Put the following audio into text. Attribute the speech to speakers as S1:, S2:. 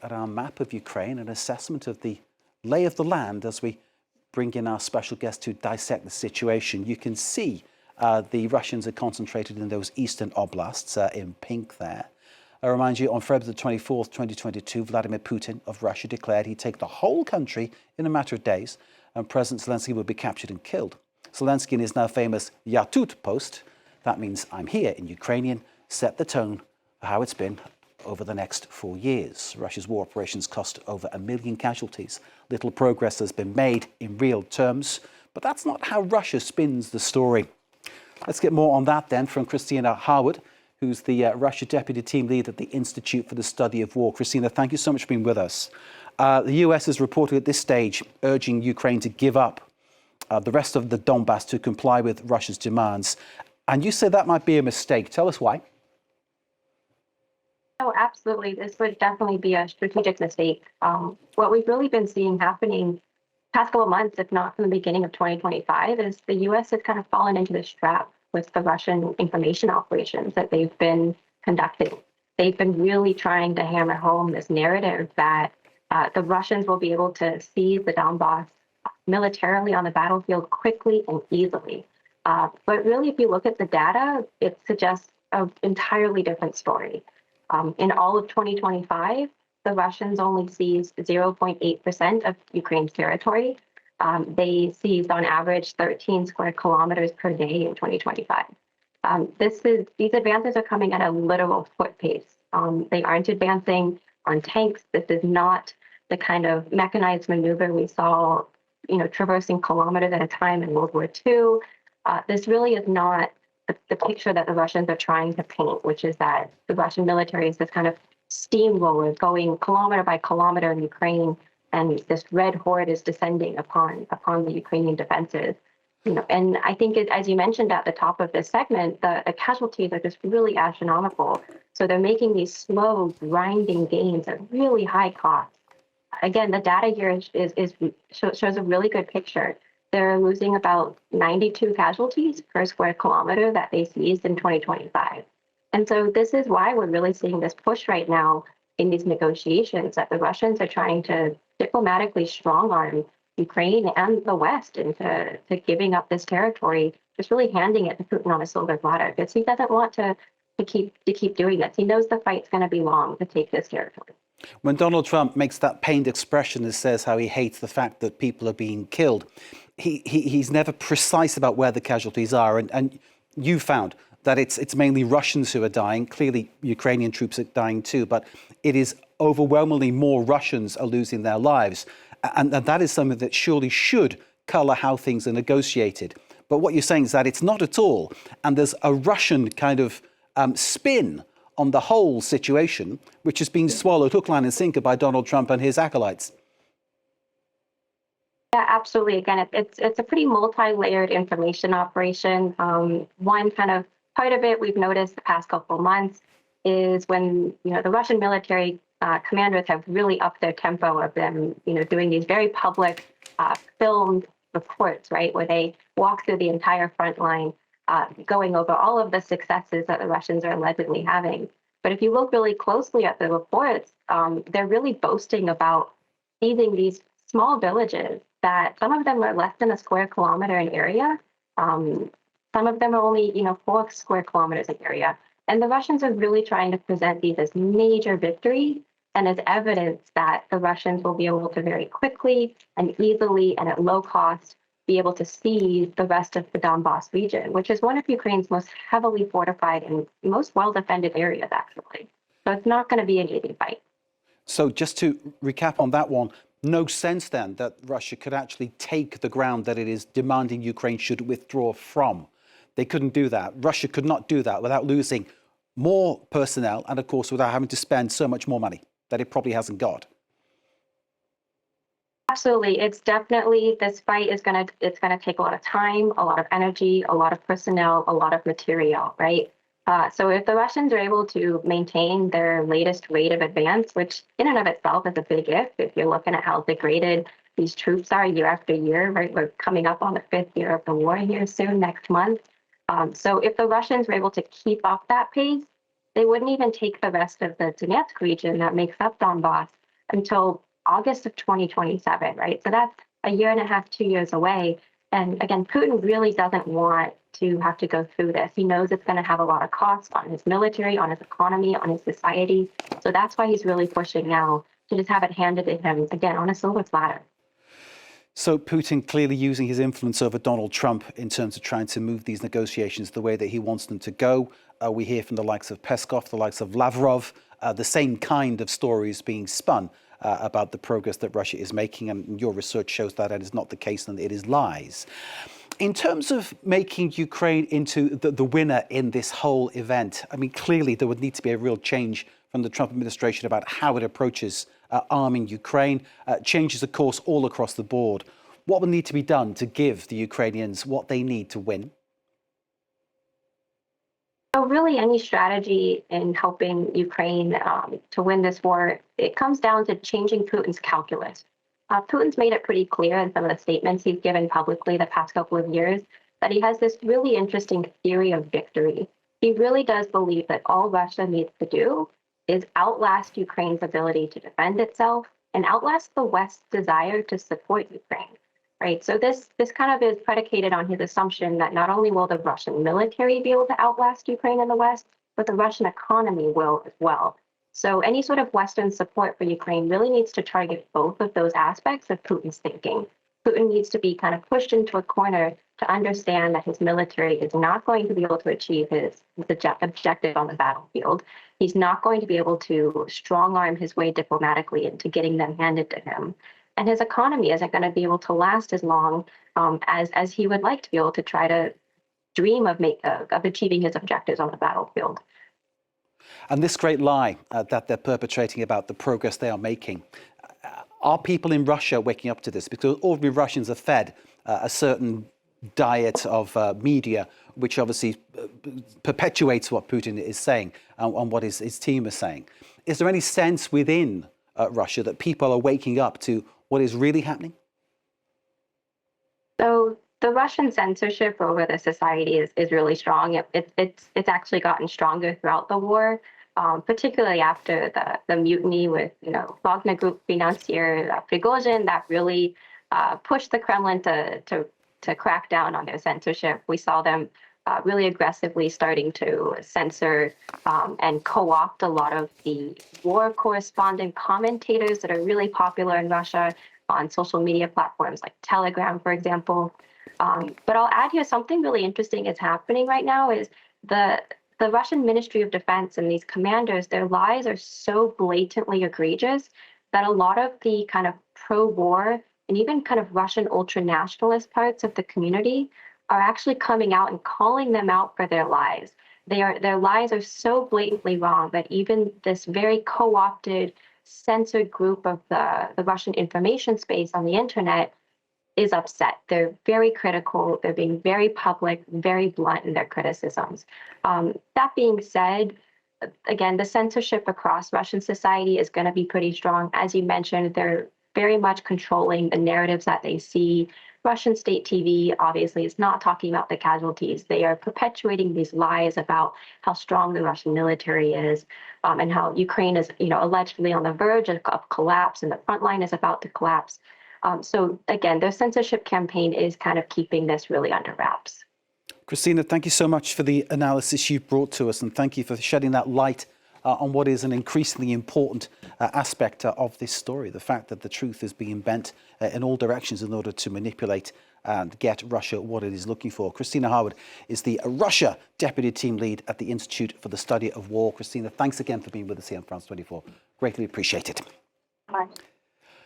S1: at our map of Ukraine, an assessment of the lay of the land as we bring in our special guest to dissect the situation. You can see the Russians are concentrated in those eastern oblasts in pink there. I remind you, on February the 24th, 2022, Vladimir Putin of Russia declared he'd take the whole country in a matter of days, and President Zelensky would be captured and killed. Zelensky in his now famous "Ya tut" post, that means "I'm here" in Ukrainian, set the tone for how it's been over the next 4 years. Russia's war operations cost over 1 million casualties. Little progress has been made in real terms, but that's not how Russia spins the story. Let's get more on that then from Christina Harward, who's the Russia Deputy Team Lead at the Institute for the Study of War. Christina, thank you so much for being with us. The US is reported at this stage urging Ukraine to give up the rest of the Donbass to comply with Russia's demands. And you say that might be a mistake. Tell us why.
S2: Oh, absolutely. This would definitely be a strategic mistake. What we've really been seeing happening past couple of months, if not from the beginning of 2025, is the U.S. has kind of fallen into this trap with the Russian information operations that they've been conducting. They've been really trying to hammer home this narrative that the Russians will be able to seize the Donbass militarily on the battlefield quickly and easily. But really, if you look at the data, it suggests an entirely different story. In all of 2025, the Russians only seized 0.8% of Ukraine's territory. They seized on average 13 square kilometers per day in 2025. These advances are coming at a literal foot pace. They aren't advancing on tanks. This is not the kind of mechanized maneuver we saw, traversing kilometers at a time in World War II. This really is not the picture that the Russians are trying to paint, which is that the Russian military is this kind of steamroller going kilometer by kilometer in Ukraine, and this red horde is descending upon the Ukrainian defenses. And I think, as you mentioned at the top of this segment, the casualties are just really astronomical. So they're making these slow, grinding gains at really high cost. Again, the data here shows a really good picture. They're losing about 92 casualties per square kilometer that they seized in 2025. And so this is why we're really seeing this push right now in these negotiations, that the Russians are trying to diplomatically strong-arm Ukraine and the West into giving up this territory, just really handing it to Putin on a silver platter, because he doesn't want to keep doing this. He knows the fight's going to be long to take this territory.
S1: When Donald Trump makes that pained expression and says how he hates the fact that people are being killed, he's never precise about where the casualties are. And you found that it's mainly Russians who are dying. Clearly, Ukrainian troops are dying too, but it is overwhelmingly more Russians are losing their lives. And that is something that surely should colour how things are negotiated. But what you're saying is that it's not at all. And there's a Russian kind of spin on the whole situation, which is being swallowed hook, line and sinker by Donald Trump and his acolytes.
S2: Yeah, absolutely. Again, it's a pretty multi-layered information operation. One kind of part of it we've noticed the past couple of months is when the Russian military commanders have really upped their tempo of them, doing these very public filmed reports, right, where they walk through the entire front line, going over all of the successes that the Russians are allegedly having. But if you look really closely at the reports, they're really boasting about seizing these small villages that some of them are less than a square kilometer in area. Some of them are only, 4 square kilometers in area. And the Russians are really trying to present these as major victories and as evidence that the Russians will be able to very quickly and easily and at low cost be able to seize the rest of the Donbass region, which is one of Ukraine's most heavily fortified and most well-defended areas, actually. So it's not going to be an easy fight.
S1: So just to recap on that one, no sense then that Russia could actually take the ground that it is demanding Ukraine should withdraw from. They couldn't do that. Russia could not do that without losing more personnel and, of course, without having to spend so much more money that it probably hasn't got.
S2: Absolutely. It's definitely, this fight is going to take a lot of time, a lot of energy, a lot of personnel, a lot of material, right? So if the Russians are able to maintain their latest rate of advance, which in and of itself is a big if you're looking at how degraded these troops are year after year, right? We're coming up on the 5th year of the war here soon, next month. So if the Russians were able to keep up that pace, they wouldn't even take the rest of the Donetsk region that makes up Donbass. until August of 2027, right? So that's a year and a half, 2 years away. And again, Putin really doesn't want to have to go through this. He knows it's going to have a lot of costs on his military, on his economy, on his society. So that's why he's really pushing now to just have it handed to him, again, on a silver platter.
S1: So Putin clearly using his influence over Donald Trump in terms of trying to move these negotiations the way that he wants them to go. We hear from the likes of Peskov, the likes of Lavrov, the same kind of stories being spun about the progress that Russia is making. And your research shows that is not the case and it is lies. In terms of making Ukraine into the winner in this whole event, I mean, clearly there would need to be a real change from the Trump administration about how it approaches arming Ukraine, changes, of course, all across the board. What would need to be done to give the Ukrainians what they need to win?
S2: So really any strategy in helping Ukraine to win this war, it comes down to changing Putin's calculus. Putin's made it pretty clear in some of the statements he's given publicly the past couple of years that he has this really interesting theory of victory. He really does believe that all Russia needs to do is outlast Ukraine's ability to defend itself and outlast the West's desire to support Ukraine, right? So this kind of is predicated on his assumption that not only will the Russian military be able to outlast Ukraine in the West, but the Russian economy will as well. So any sort of Western support for Ukraine really needs to target both of those aspects of Putin's thinking. Putin needs to be kind of pushed into a corner to understand that his military is not going to be able to achieve his objective on the battlefield. He's not going to be able to strong arm his way diplomatically into getting them handed to him. And his economy isn't going to be able to last as long as he would like to be able to try to dream of achieving his objectives on the battlefield.
S1: And this great lie that they're perpetrating about the progress they are making, are people in Russia waking up to this? Because ordinary Russians are fed a certain diet of media, which obviously perpetuates what Putin is saying and what his team is saying. Is there any sense within Russia that people are waking up to what is really happening?
S2: So the Russian censorship over the society is really strong. It's actually gotten stronger throughout the war, particularly after the mutiny with Wagner Group financier Prigozhin that really pushed the Kremlin to crack down on their censorship. We saw them really aggressively starting to censor and co-opt a lot of the war correspondent commentators that are really popular in Russia on social media platforms like Telegram, for example. But I'll add here something really interesting is happening right now is the Russian Ministry of Defense and these commanders, their lies are so blatantly egregious that a lot of the kind of pro-war and even kind of Russian ultra-nationalist parts of the community are actually coming out and calling them out for their lies. Their lies are so blatantly wrong that even this very co-opted, censored group of the Russian information space on the internet is upset. They're very critical. They're being very public, very blunt in their criticisms. That being said, again, the censorship across Russian society is going to be pretty strong. As you mentioned, they're very much controlling the narratives that they see. Russian state TV obviously is not talking about the casualties. They are perpetuating these lies about how strong the Russian military is and how Ukraine is, allegedly on the verge of collapse and the front line is about to collapse. So again, their censorship campaign is kind of keeping this really under wraps.
S1: Christina, thank you so much for the analysis you brought to us, and thank you for shedding that light on what is an increasingly important aspect of this story, the fact that the truth is being bent in all directions in order to manipulate and get Russia what it is looking for. Christina Harward is the Russia Deputy Team Lead at the Institute for the Study of War. Christina, thanks again for being with us here on France 24. Greatly appreciated.
S2: Bye.